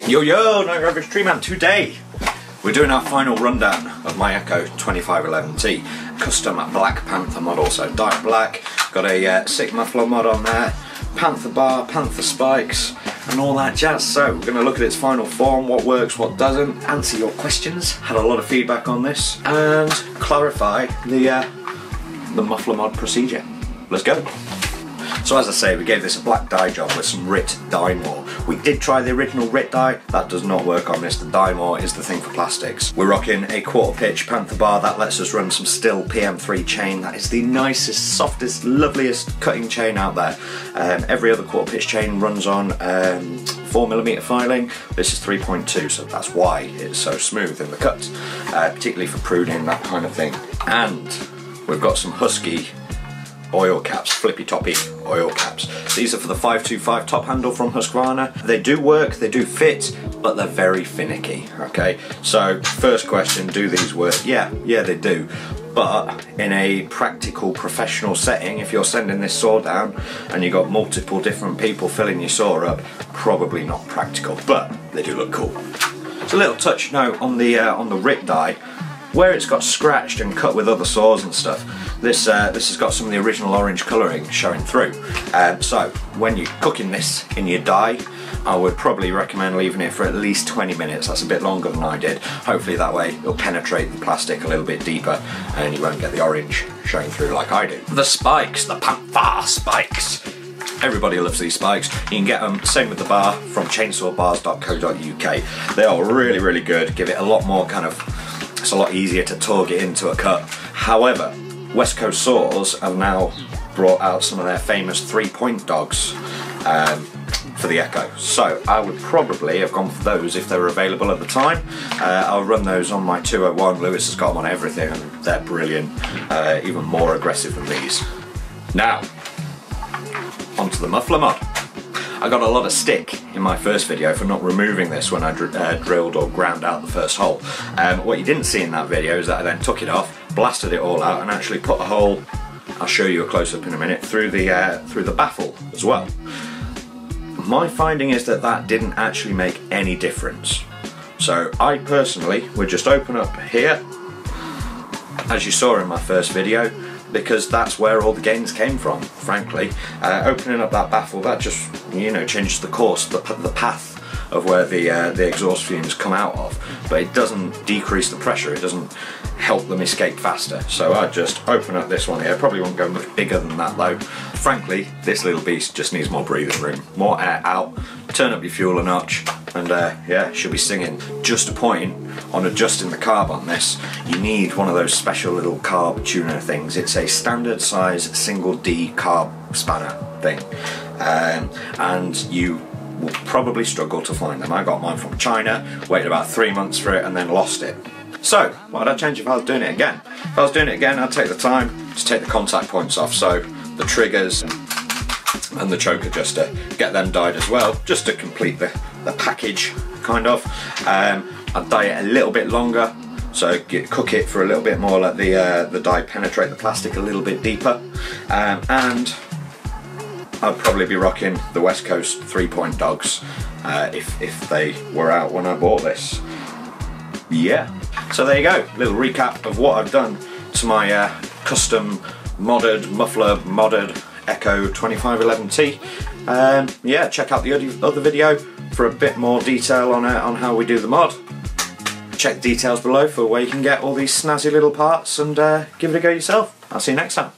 Yo, no rubbish tree man. Today we're doing our final rundown of my Echo 2511T custom Black Panther model. So dark black, got a sick muffler mod on there, Panther bar, Panther spikes and all that jazz. So we're going to look at its final form, what works, what doesn't, answer your questions, had a lot of feedback on this, and clarify the muffler mod procedure. Let's go. So as I say, we gave this a black dye job with some RIT dye more. We did try the original RIT dye, that does not work on this. The dye more is the thing for plastics. We're rocking a 1/4 pitch Panther bar that lets us run some Still PM3 chain. That is the nicest, softest, loveliest cutting chain out there. Every other 1/4 pitch chain runs on 4mm filing. This is 3.2, so that's why it's so smooth in the cut, particularly for pruning, that kind of thing. And we've got some Husky oil caps, flippy toppy oil caps. These are for the 525 top handle from Husqvarna. They do work, they do fit, but they're very finicky, okay? So first question, do these work? Yeah, they do. But in a practical professional setting, if you're sending this saw down and you've got multiple different people filling your saw up, probably not practical, but they do look cool. So a little touch note on the RIT dye. Where it's got scratched and cut with other saws and stuff, this has got some of the original orange colouring showing through. So when you're cooking this in your dye, I would probably recommend leaving it for at least 20 minutes. That's a bit longer than I did. Hopefully that way it'll penetrate the plastic a little bit deeper and you won't get the orange showing through like I do. The spikes, the Panther spikes. Everybody loves these spikes. You can get them, same with the bar, from chainsawbars.co.uk. They are really, really good. Give it a lot more kind of, it's a lot easier to target into a cut. However, West Coast saws have now brought out some of their famous 3-point dogs for the Echo. So I would probably have gone for those if they were available at the time. I'll run those on my 201. Lewis has got them on everything and they're brilliant, even more aggressive than these. Now, onto the muffler mod. I got a lot of stick in my first video for not removing this when I drilled or ground out the first hole. What you didn't see in that video is that I then took it off, blasted it all out and actually put a hole, I'll show you a close-up in a minute, through the baffle as well. My finding is that that didn't actually make any difference. So I personally would just open up here, as you saw in my first video, because that's where all the gains came from, frankly. Opening up that baffle, that just, you know, changes the course, the path of where the exhaust fumes come out of, but it doesn't decrease the pressure, it doesn't help them escape faster. So I'd just open up this one here, probably won't go much bigger than that though. Frankly, this little beast just needs more breathing room, more air out, turn up your fuel a notch, and yeah, should be singing. Just a point on adjusting the carb on this, you need one of those special little carb tuner things. It's a standard size single D carb spanner thing, and you will probably struggle to find them. I got mine from China, waited about 3 months for it and then lost it. So what would I change if I was doing it again? If I was doing it again, I'd take the time to take the contact points off, so the triggers and the choke adjuster, get them dyed as well, just to complete the package, kind of. I'd dye it a little bit longer, so cook it for a little bit more, let the dye penetrate the plastic a little bit deeper, and I'd probably be rocking the West Coast 3-point dogs if they were out when I bought this. Yeah, so there you go, little recap of what I've done to my custom modded, muffler modded Echo 2511T. Yeah, check out the other video for a bit more detail on how we do the mod. Check details below for where you can get all these snazzy little parts and give it a go yourself. I'll see you next time.